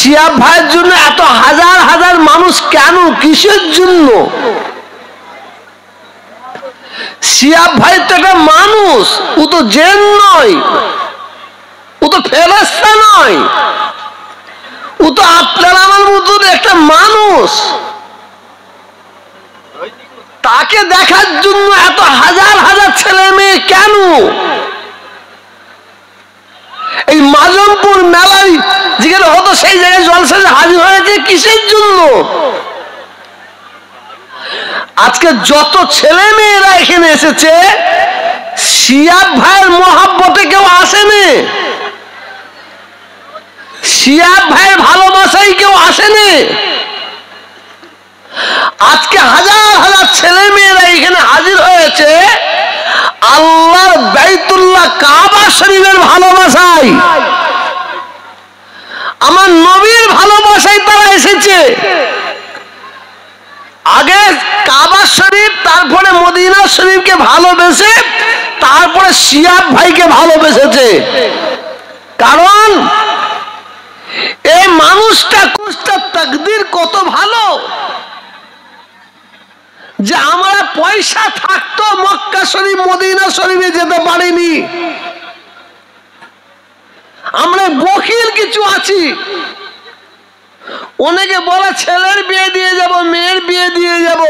শিহাব ভাইয়ের জন্য এত হাজার হাজার মানুষ কেন, কিসের জন্য? শিহাব ভাই তো একটা মানুষ, ও তো জিন নয়, ও তো ফেরেশতা নয়, ও তো আপনার আমার মতো একটা মানুষ। তাকে দেখার জন্য এত হাজার হাজার ছেলে মেয়ে কেন? এই মাজমপুর মেলায় যেখানে হতো সেই জায়গায় জলসায় হাজির হয়েছে কিসের জন্য? আজকে যত ছেলে মেয়েরা এখানে এসেছে শিহাব ভাইয়ের মহাব্বতে কেউ আসেনি, শিহাব ভাইয়ের ভালোবাসায় কেউ আসেনি। আজকে হাজার হাজার ছেলে মেয়েরা এখানে হাজির হয়েছে আল্লাহর বাইতুল্লাহ কাবা শরীফের ভালোবাসায়, আমার নবীর ভালোবাসায় তারা এসেছে। আগে কাবা শরীফ, তারপরে মদিনা শরীফকে ভালোবেসে তারপরে শিহাব ভাইকে ভালোবেসেছে। কারণ এই মানুষটা কুস্তার তাকদীর কত ভালো যে আমরা পয়সা থাকতো মক্কা শরীফ মদিনা শরীফে যেতে পারিনি, আমরা বখিল কিছু আছি। অনেকে বলে ছেলের বিয়ে দিয়ে যাব, মেয়ের বিয়ে দিয়ে যাব,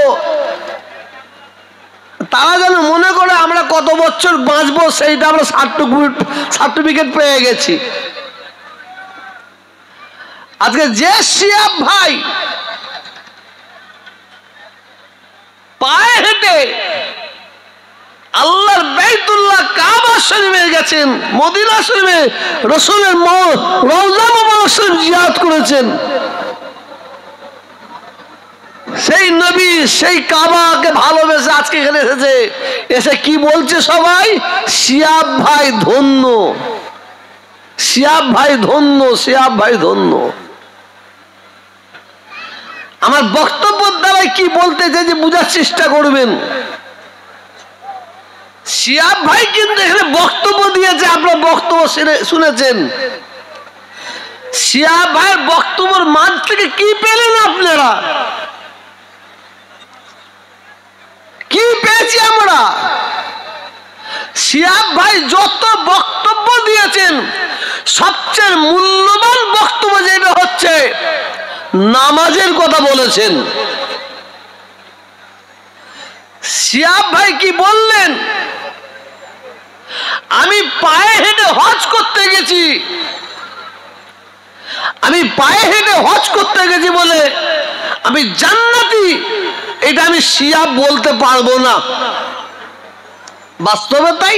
তারা যেন মনে করে আমরা কত বছর বাঁচবো সেইটা আমরা সার্টিফিকেট পেয়ে গেছি। আজকে যে শিহাব ভাই পায়ে হেঁটে আল্লাহর বাইতুল্লাহ কাবা শরীফে গেছেন, মদিনা শরীফে রাসূলের রওজা মুবারক শরীফ জিয়ারত করেছেন, সেই নবী সেই কাবাকে ভালোবেসে আজকে এখানে এসেছে। এসে কি বলছে সবাই? শিহাব ভাই ধন্য, শিহাব ভাই ধন্য, শিহাব ভাই ধন্য। আমার বক্তব্যের দ্বারাই কি বলতে চাই যে বুঝার চেষ্টা করবেন। শিহাব ভাই কিন্তু এখানে বক্তব্য দিয়েছে, আপনার বক্তব্য শুনেছেন। শিহাব ভাইয়ের বক্তব্যের মাঝ থেকে কি পেলেন আপনারা? কি পেয়েছি আমরা? শিহাব ভাই যত বক্তব্য দিয়েছেন সবচেয়ে মূল্যবান বক্তব্য যেটা হচ্ছে নামাজের কথা বলেছেন। শিহাব ভাই কি বললেন? আমি পায়ে হেঁটে হজ করতে গেছি, আমি পায়ে হেঁটে হজ করতে গেছি বলে আমি জান্নাতি, এটা আমি শিহাব বলতে পারবো না। বাস্তবে তাই।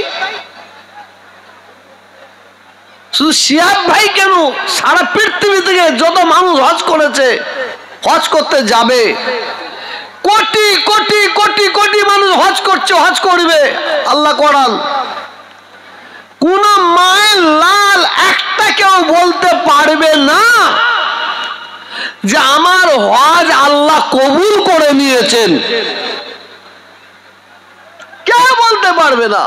শুধু শিহাব ভাই কেন, সারা পৃথিবী থেকে যত মানুষ হজ করেছে, হজ করতে যাবে, কোটি কোটি কোটি কোটি মানুষ হজ করছে, হজ করবে, আল্লাহ করান। কোন মায়ের লাল একটা কেউ বলতে পারবে না যে আমার হজ আল্লাহ কবুল করে নিয়েছেন, কেউ বলতে পারবে না।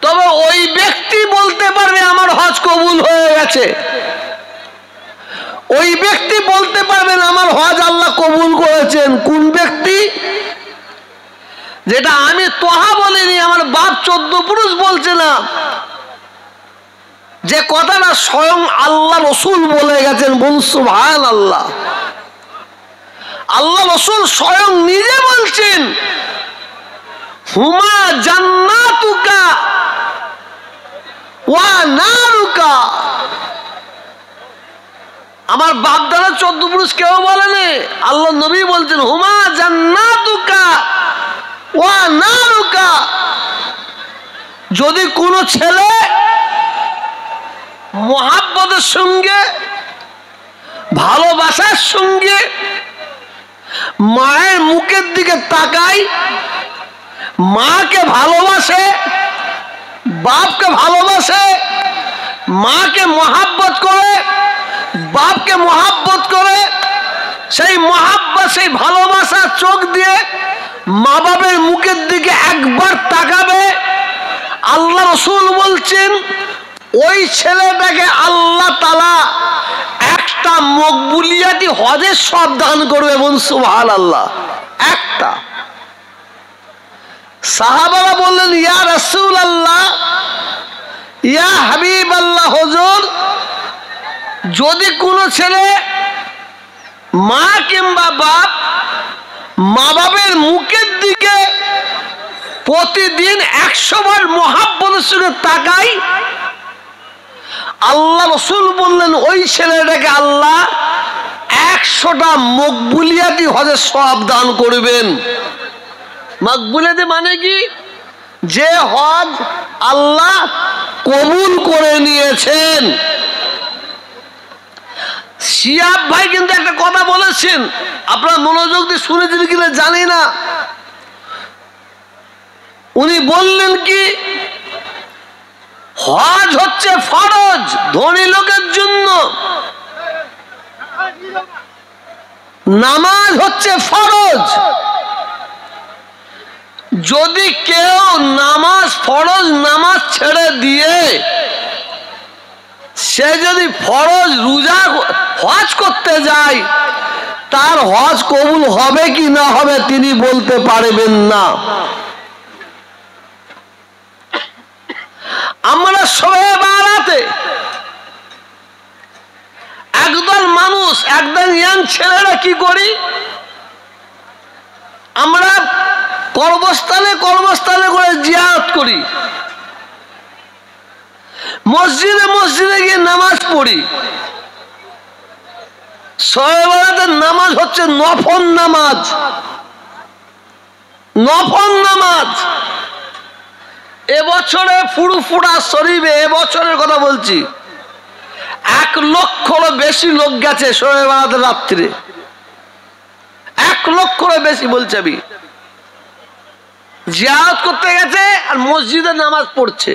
তবে ওই ব্যক্তি বলতে পারবে আমার হজ কবুল হয়ে গেছে, ওই ব্যক্তি বলতে পারবেন আমার হজ আল্লাহ কবুল করেছেন। কোন ব্যক্তি? যেটা আমি তোহা বলিনি, আমার বাপ 14 পুরুষ বলছে না, যে কথাটা স্বয়ং আল্লাহ রসুল বলে গেছেন। বলুন সুবহানাল্লাহ। আল্লাহ রসুল স্বয়ং নিজে বলছেন হুমা জান্নাতুকা ওয়া নারুকা। আমার বাপ দাদা 14 পুরুষ কেউ বলেনি, আল্লাহ নবী বলছেন হুমা জান্নাতুকা ওয়া নারুকা। যদি কোনো ছেলে মহাব্বতের সঙ্গে ভালোবাসার সঙ্গে মায়ের মুখের দিকে তাকায়, মাকে ভালোবাসে, বাপকে ভালোবাসে, মাকে মহাব্বত করে, বাপকে মহাব্বত করে, সেই মহাব্বত সেই ভালোবাসা চোখ দিয়ে মা বাবের মুখের দিকে একবার তাকাবে, আল্লাহ রসুল বলছেন ওই ছেলেটাকে আল্লাহ তাআলা হজের সব দান করবে, এবং সুবহানাল্লাহ। একটা সাহাবারা বললেন, ইয়া রাসূলুল্লাহ, ইয়া হাবিবাল্লাহ, হুজুর, যদি কোনো ছেলে মা কিংবা বাপ, মা বাবের মুখের দিকে প্রতিদিন 100 বার মহাব্বতের সঙ্গে তাকায়, আল্লাহ রাসূল বললেন ওই ছেলেটাকে আল্লাহ 100টা মকবুলিয়াতি হজের সওয়াব দান করবেন। মকবুলিয়াতি মানে কি? যে হজ আল্লাহ কবুল করে নিয়েছেন। শিহাব ভাই কিন্তু একটা কথা বলেছেন, আপনারা মনোযোগ দিয়ে শুনেছেন কিনা জানি না। উনি বললেন কি, হজ হচ্ছে ফরজ ধনী লোকের জন্য, নামাজ হচ্ছে ফরজ। যদি কেউ নামাজ, ফরজ নামাজ ছেড়ে দিয়ে সে যদি ফরজ রোজা হজ করতে যায়, তার হজ কবুল হবে কি না হবে তিনি বলতে পারবেন না। আমরা শবে বারাতে একদল মানুষ, একদল ইয়াং ছেলেরা কি করি, আমরা কর্মস্থলে কর্মস্থলে করে জিয়ারত করি, মসজিদে মসজিদে গিয়ে নামাজ পড়ি। শবে বারাতের নামাজ হচ্ছে নফল নামাজ, নফল নামাজ। এবছরে ফুরফুরা শরীফে, এবছরের কথা বলছি, 1 লক্ষেরও বেশি লোক গেছে শবে বারাতের রাত্রে, 1 লক্ষেরও বেশি বলছে। আমি জিয়ারত করতে গেছে আর মসজিদে নামাজ পড়ছে।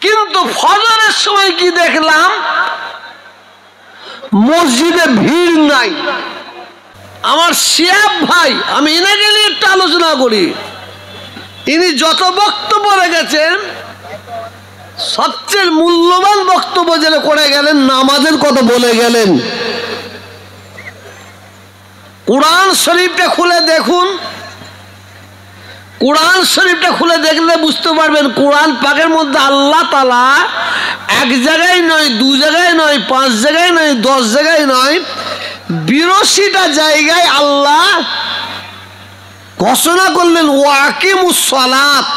কিন্তু ফজরের সময় কি দেখলাম, মসজিদে ভিড় নাই। আমার শিহাব ভাই, আমি এনাকে নিয়ে একটু আলোচনা করি। ইনি যত বক্তব্য রেখেছেন, সবচেয়ে মূল্যবান বক্তব্য যেটা করে গেলেন, নামাজের কথা বলে গেলেন। কোরআন শরীফটা খুলে দেখুন, কোরআন শরীফটা খুলে দেখলে বুঝতে পারবেন, কোরআন পাকের মধ্যে আল্লাহ তাআলা 1 জায়গায় নয়, 2 জায়গায় নয়, 5 জায়গায় নয়, 10 জায়গায় নয়, 82টা জায়গায় আল্লাহ ঘোষণা করলেন, ওয়াকিমুস সালাত,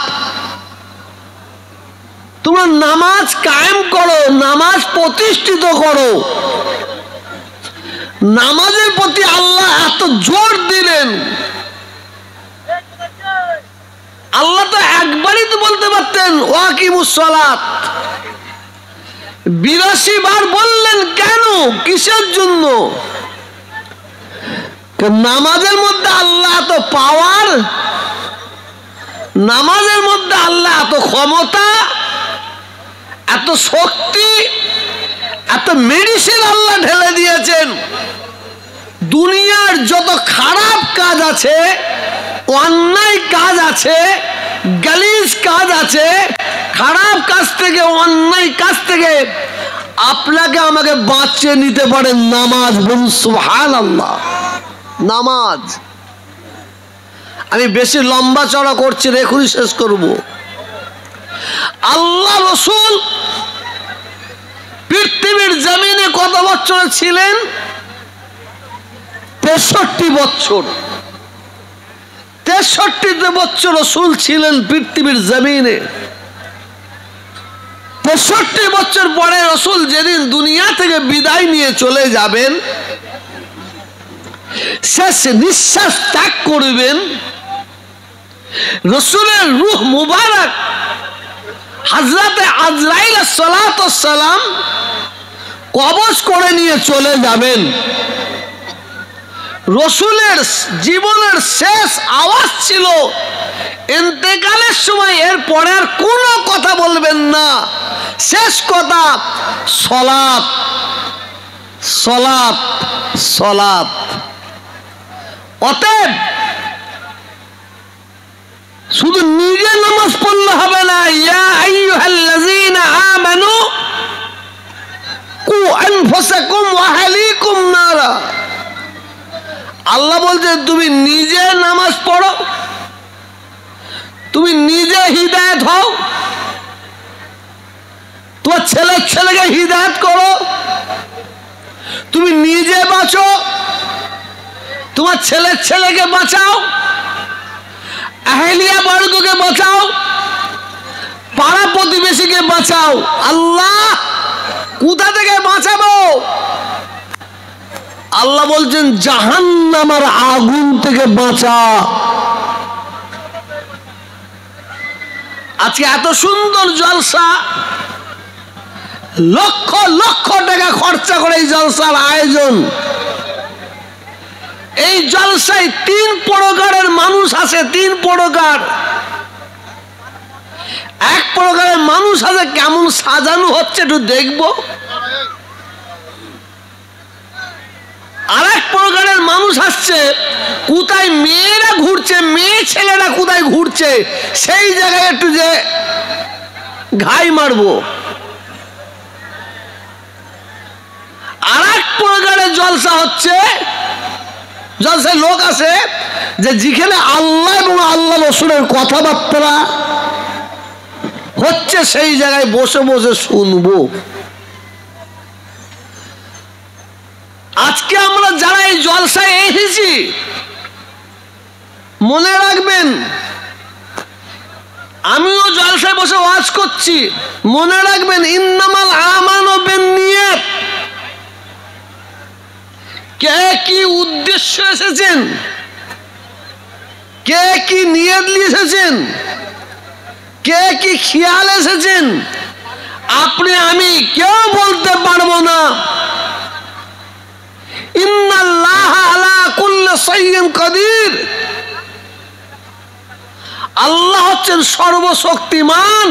তোমরা নামাজ কায়েম করো, নামাজ প্রতিষ্ঠিত করো। নামাজের প্রতি আল্লাহ এত জোর দিলেন, আল্লাহ তো একবারই তো বলতে পারতেন ওয়াকিমুস সালাত, 82 বার বললেন কেন, কিসের জন্য? নামাজের মধ্যে আল্লাহ এত পাওয়ার, নামাজের মধ্যে আল্লাহ এত ক্ষমতা, এত শক্তি, এত মেডিসিন আল্লাহ ঢেলে দিয়েছেন। দুনিয়ার যত খারাপ কাজ আছে, অন্যায় কাজ আছে, গালিজ কাজ আছে, খারাপ কাজ থেকে, অন্যায় কাজ থেকে আপনাকে আমাকে বাঁচিয়ে নিতে পারে নামাজ। বলুন সুবহানাল্লাহ। নামাজ। আমি বেশি লম্বা চড়া করছি, এখনই শেষ করব। আল্লাহ রাসূল পৃথিবীর জমিনে কত বছর ছিলেন? 63 বছর। 63 বছর রাসূল ছিলেন পৃথিবীর জমিনে। 63 বছর পরে রাসূল যেদিন দুনিয়া থেকে বিদায় নিয়ে চলে যাবেন, শেষ নিঃশ্বাস ত্যাগ করবেন, রাসূলের রূহ মুবারক হযরতে আজরাইল সালাতু ওয়াস সালাম কবজ করে নিয়ে চলে যাবেন। রাসূলের জীবনের শেষ আওয়াজ ছিল ইন্তেকালের সময়, এর পরে আর কোনো কথা বলবেন না, শেষ কথা সালাত, সালাত, সালাত। অতএব শুধু নিজে নামাজ পড়লে হবে না, ইয়া আইয়ুহাল্লাযীনা আমানু কু আনফুসাকুম ওয়া আহলিকুম নারা। আল্লাহ বলছে তুমি নিজে নামাজ পড়ো, তুমি নিজে হিদায়াত হও, তোমার ছেলেকে হিদায়াত করো, তুমি নিজে বাঁচো, তোমার ছেলেকে বাঁচাও, আহলিয়া বর্গকে বাঁচাও, পাড়া প্রতিবেশীকে বাঁচাও। আল্লাহ কোথা থেকে বাঁচাবো? আল্লাহ বলছেন জাহান্নামের আগুন থেকে বাঁচা। আজকে এত সুন্দর জলসা, লক্ষ লক্ষ টাকা খরচা করে এই জলসার আয়োজন। এই জলসায় 3 প্রকারের মানুষ আছে, 3 প্রকার। এক প্রকারের মানুষ আছে কেমন সাজানো হচ্ছে একটু দেখবো, আর এক প্রকারের মানুষ আসছে কোথায় মেয়েরা ঘুরছে, মেয়ে ছেলেরা কোথায় ঘুরছে সেই জায়গায় একটু যে ঘাই মারবো। আর এক প্রকারের জলসা হচ্ছে, জলসায় লোক আছে যে যেখানে আল্লাহ এবং আল্লাহ রসুলের কথাবার্তা হচ্ছে সেই জায়গায় বসে বসে শুনবো। আজকে আমরা যারা এই জলসায় এসেছি মনে রাখবেন, আমিও জলসায় বসে ওয়াজ করছি, মনে রাখবেন ইন্নামাল আমানু বিন্নিয়াত। কে কি উদ্দেশ্য এসেছেন, কে কি নিয়ত নিয়ে এসেছেন, কে কি খেয়াল এসেছেন, আপনি আমি কেউ বলতে পারবো না। ইন্নাল্লাহ আলা কুল্লি শাইইন কাদির। আল্লাহ হচ্ছেন সর্বশক্তিমান।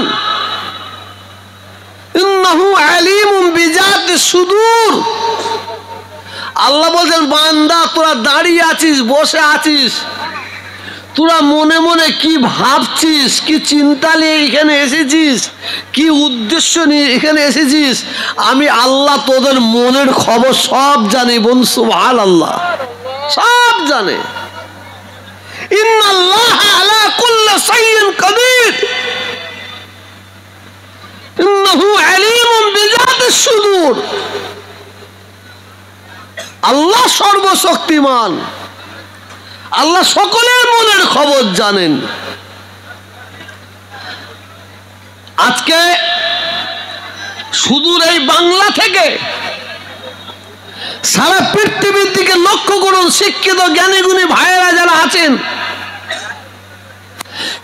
ইন্নাহু আলিমুম বিজাতিস সুদূর। আল্লাহ বলছেন বান্দা তোরা দাঁড়িয়ে আছিস, বসে আছিস, তোরা মনে মনে কি ভাবছিস, কি চিন্তা নিয়ে এখানে এসেছিস, কি উদ্দেশ্য নিয়ে এখানে এসেছিস, আমি আল্লাহ তোদের মনের খবর সব জানি। বোন সুবহানাল্লাহ, সব জানে। ইন্নাল্লাহ আলা কুল্লি শাইইন কাদির। ইন্নাহু আলিমুম বিজাতিস সুদূর। আল্লাহ সর্বশক্তিমান, আল্লাহ সকলের মনের খবর জানেন। আজকে সুদূর এই বাংলা থেকে সারা পৃথিবীর দিকে লক্ষ্য করুন, শিক্ষিত জ্ঞানীগুণী ভাইয়েরা যারা আছেন,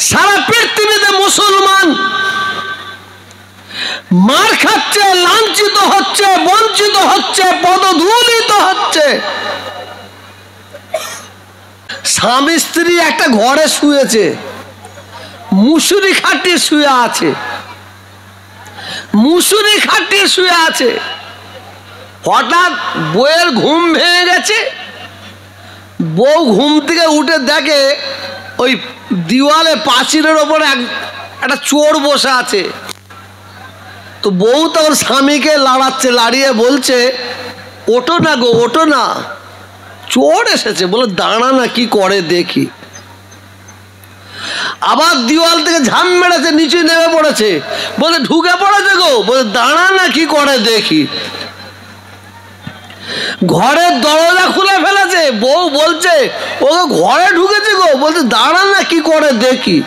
সারা পৃথিবীতে মুসলমান মার খাচ্ছে, লাঞ্ছিত হচ্ছে, বঞ্চিত হচ্ছে, পদধূলিত হচ্ছে। স্বামী স্ত্রী একটা ঘরে শুয়েছে, মুসুরি খাটিয়ে শুয়ে আছে, মুসুরি খাটিয়ে শুয়ে আছে। হঠাৎ বউয়ের ঘুম ভেঙে গেছে, বউ ঘুম থেকে উঠে দেখে ওই দিওয়ালে পাঁচিলের ওপরে একটা চোর বসে আছে। তো বউ তখন স্বামীকে লাড়াচ্ছে, লাড়িয়ে বলছে ওঠো না গো, ওঠো না, চোর এসেছে। বলে দাঁড়া না, কি করে দেখি। আবার দিওয়াল থেকে ঝাম মেরেছে, নিচে নেমে পড়েছে, বলে ঢুকে পড়েছে গো। বলে দাঁড়া না, কি করে দেখি। ঘরের দরজা খুলে ফেলেছে, বউ বলছে ও ঘরে ঢুকেছে গো। বলছে দাঁড়া না, কি করে দেখি।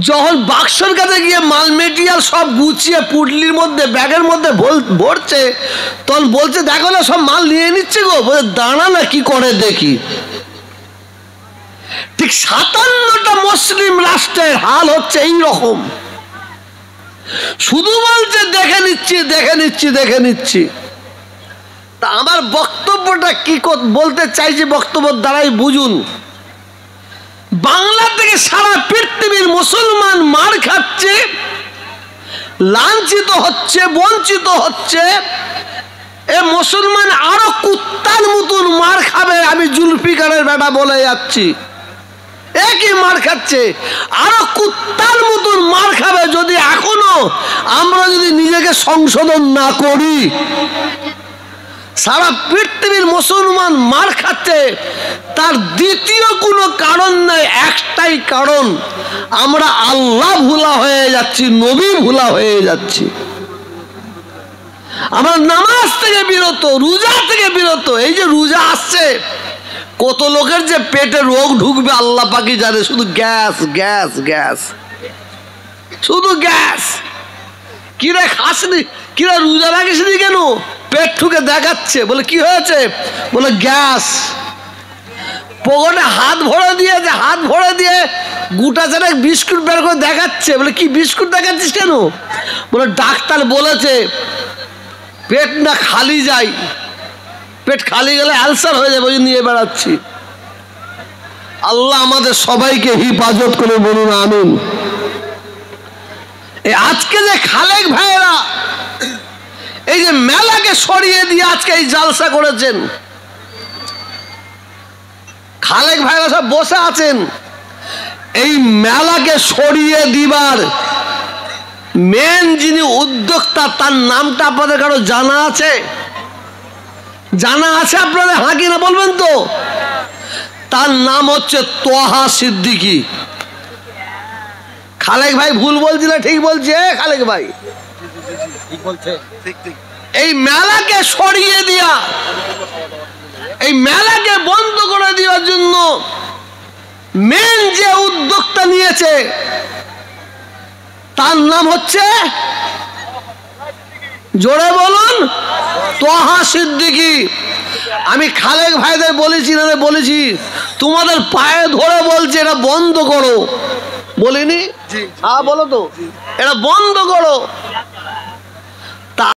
যখন বাক্সর কাছে গিয়ে মাল মেটেরিয়াল সব গুছিয়ে পুটলির মধ্যে, ব্যাগের মধ্যে ভরছে, তখন বলছে দেখো না সব মাল নিয়ে নিচ্ছে গো। বলে দাঁড়া না, কি করে দেখি। ঠিক 57টা মুসলিম রাষ্ট্রের হাল হচ্ছে এই রকম। শুধু বলছে দেখে নিচ্ছি, দেখে নিচ্ছি, দেখে নিচ্ছি। তা আমার বক্তব্যটা কি বলতে চাইছি, বক্তব্যের দ্বারাই বুঝুন। বাংলা থেকে সারা পৃথিবীর মুসলমান মার খাচ্ছে, লাঞ্ছিত হচ্ছে, বঞ্চিত হচ্ছে। এ মুসলমান আরো কুত্তার মতন মার খাবে, আমি জুলফিকারের বেটা বলে যাচ্ছি। ঠিকই মার খাচ্ছে, আরো কুত্তার মতন মার খাবে যদি এখনো আমরা যদি নিজেকে সংশোধন না করি। সারা পৃথিবীর মুসলমান মার খাচ্ছে, তার দ্বিতীয় কোনো কারণ নেই, একটাই কারণ, আমরা আল্লাহ ভুলা হয়ে যাচ্ছি, নবী ভুলা হয়ে যাচ্ছি। আমরা নামাজ থেকে বিরত, রোজা থেকে বিরত। এই যে রোজা আসছে, কত লোকের যে পেটে রোগ ঢুকবে আল্লাহ পাকই জানে, শুধু গ্যাস গ্যাস গ্যাস, শুধু গ্যাস। কিরে খাসনি, কিরে রোজা রাখিসনি কেন? পেট ঠুকে দেখাচ্ছে, বলে কি হয়েছে? বলে গ্যাস। পকেটে হাত ভরে দিয়েছে, হাত ভরে দিয়ে গোটা চারেক বিস্কুট বের করে দেখাচ্ছে, বলে কি বিস্কুট দেখাচ্ছিস কেন? বলে ডাক্তার বলেছে পেট না খালি যায়, পেট খালি গেলে আলসার হয়ে যাবে, ওই নিয়ে বেড়াচ্ছি। আল্লাহ আমাদের সবাইকে হিফাজত করে, বলুন আমিন। এই আজকে যে খালেক ভাইরা এই যে মেলাকে সরিয়ে দিয়ে আজকে এই জালসা করেছেন, খালেক ভাইরা সব বসে আছেন, এই মেলাকে সরিয়ে দিবার মেন যিনি উদ্যোক্তা, তার নামটা আপনাদের কারো জানা আছে? জানা আছে আপনাদের? হাঁকি না বলবেন তো? তার নাম হচ্ছে তোহা সিদ্দিকী। খালেক ভাই ভুল বলছি না ঠিক বলছে? খালেক ভাই এই মেলাকে সরিয়ে দিয়া, এই মেলাকে বন্ধ করে দেওয়ার জন্য মেন যে উদ্যোক্তা নিয়েছে তার নাম হচ্ছে, জোরে বলুন, তোহা সিদ্দিকী। আমি খালেক ভাইদের বলেছি না বলেছি, তোমাদের পায়ে ধরে বলছে এটা বন্ধ করো, বলিনি? হ্যাঁ বলো তো, এটা বন্ধ করো।